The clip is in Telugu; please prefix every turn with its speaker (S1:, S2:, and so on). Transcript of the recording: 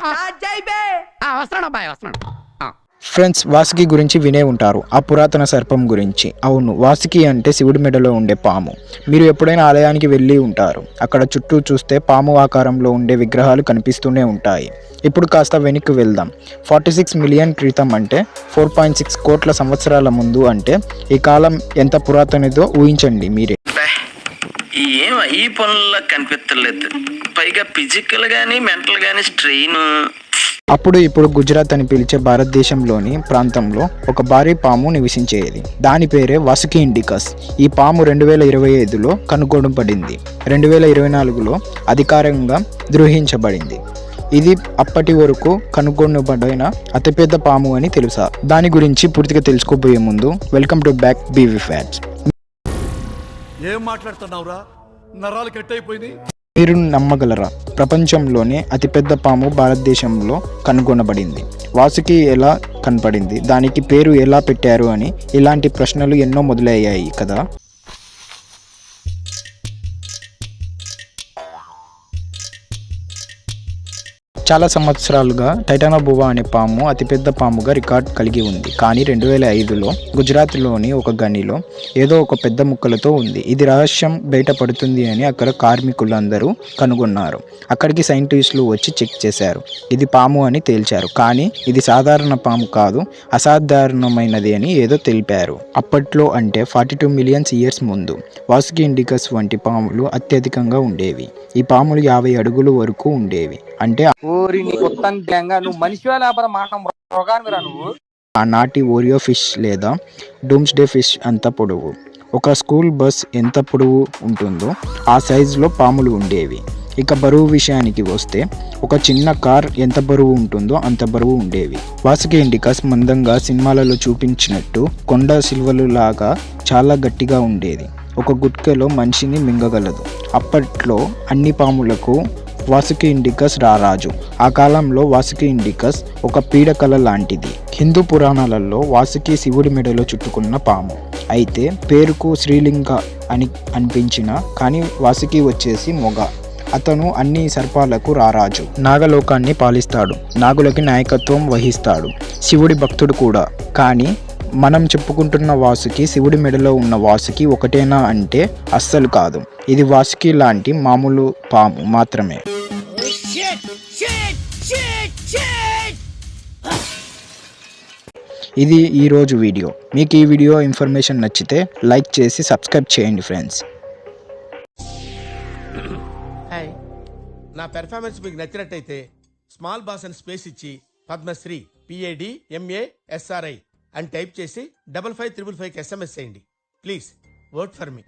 S1: వస్తున్నాడు అబ్బాయి వస్తున్నాడు.
S2: ఫ్రెండ్స్, వాసుకి గురించి వినే ఉంటారు, ఆ పురాతన సర్పం గురించి. అవును, వాసుకి అంటే శివుడి మెడలో ఉండే పాము. మీరు ఎప్పుడైనా ఆలయానికి వెళ్ళి ఉంటారు. అక్కడ చుట్టూ చూస్తే పాము ఆకారంలో ఉండే విగ్రహాలు కనిపిస్తూనే ఉంటాయి. ఇప్పుడు కాస్త వెనక్కి వెళ్దాం. 46 మిలియన్ క్రితం అంటే 4.6 కోట్ల సంవత్సరాల ముందు అంటే ఈ కాలం ఎంత పురాతనదో ఊహించండి మీరే.
S3: ఏం ఈ పనుల్లో కనిపించలేదు, పైగా ఫిజికల్ గానీ మెంటల్ గానీ స్ట్రెయిన్.
S2: అప్పుడు ఇప్పుడు గుజరాత్ అని పిలిచే భారతదేశంలోని ప్రాంతంలో ఒక భారీ పాము నివసించేది. దాని పేరే వాసుకి ఇండికస్. ఈ పాము 2025లో కనుగొనబడింది. 2024లో అధికారికంగా ధృవీకరించబడింది. ఇది అప్పటి వరకు కనుగొనబడిన అతిపెద్ద పాము అని తెలుసా? దాని గురించి పూర్తిగా తెలుసుకోబోయే ముందు welcome to back BV facts.
S4: ఏం మాట్లాడుతున్నావురా? నరాలు కట్టయిపోయింది.
S2: మీరు నమ్మగలరా? ప్రపంచంలోనే అతిపెద్ద పాము భారతదేశంలో కనుగొనబడింది. వాసుకి ఎలా కనపడింది, దానికి పేరు ఎలా పెట్టారు అని ఇలాంటి ప్రశ్నలు ఎన్నో మొదలయ్యాయి కదా. చాలా సంవత్సరాలుగా టైటానోబోవా అనే పాము అతిపెద్ద పాముగా రికార్డ్ కలిగి ఉంది. కానీ 2005లో గుజరాత్లోని ఒక గనిలో ఏదో ఒక పెద్ద ముక్కలతో ఉంది. ఇది రహస్యం బయటపడుతుంది అని అక్కడ కార్మికులందరూ కనుగొన్నారు. అక్కడికి సైంటిస్టులు వచ్చి చెక్ చేశారు. ఇది పాము అని తేల్చారు. కానీ ఇది సాధారణ పాము కాదు, అసాధారణమైనది అని ఏదో తెలిపారు. అప్పట్లో అంటే 42 మిలియన్ ఇయర్స్ ముందు వాసుకి ఇండికస్ వంటి పాములు అత్యధికంగా ఉండేవి. ఈ పాములు 50 అడుగుల వరకు ఉండేవి. అంటే ఆనాటి ఓరియో ఫిష్ లేదా డూమ్స్డే ఫిష్ అంత పొడవు. ఒక స్కూల్ బస్ ఎంత పొడవు ఉంటుందో ఆ సైజులో పాములు ఉండేవి. ఇక బరువు విషయానికి వస్తే ఒక చిన్న కార్ ఎంత బరువు ఉంటుందో అంత బరువు ఉండేవి. వాసుకి ఇండికస్ మందంగా సినిమాలలో చూపించినట్టు కొండ సిల్వలు లాగా చాలా గట్టిగా ఉండేది. ఒక గుట్కెలో మనిషిని మింగగలదు. అప్పట్లో అన్ని పాములకు వాసుకి ఇండికస్ రారాజు. ఆ కాలంలో వాసుకి ఇండికస్ ఒక పీడకల లాంటిది. హిందూ పురాణాలలో వాసుకి శివుడి మెడలో చుట్టుకున్న పాము. అయితే పేరుకు శ్రీలింగ అని అనిపించిన కానీ వాసుకి వచ్చేసి మొగ. అతను అన్ని సర్పాలకు రారాజు. నాగలోకాన్ని పాలిస్తాడు, నాగులకి నాయకత్వం వహిస్తాడు, శివుడి భక్తుడు కూడా. కానీ మనం చెప్పుకుంటున్న వాసుకి శివుడి మెడలో ఉన్న వాసుకి ఒకటేనా అంటే అస్సలు కాదు. ఇది వాసుకి లాంటి మామూలు పాము మాత్రమే. ఇది ఈరోజు వీడియో. మీకు ఈ వీడియో ఇన్ఫర్మేషన్ నచ్చితే లైక్ చేసి సబ్స్క్రైబ్ చేయండి ఫ్రెండ్స్.
S4: నా పెర్ఫార్మెన్స్ మీకు నచ్చినట్టయితే స్మాల్ బాస్ అని స్పేస్ ఇచ్చి పద్మశ్రీ PADMASRI అని టైప్ చేసి 5555 SMS చేయండి. Please vote for me.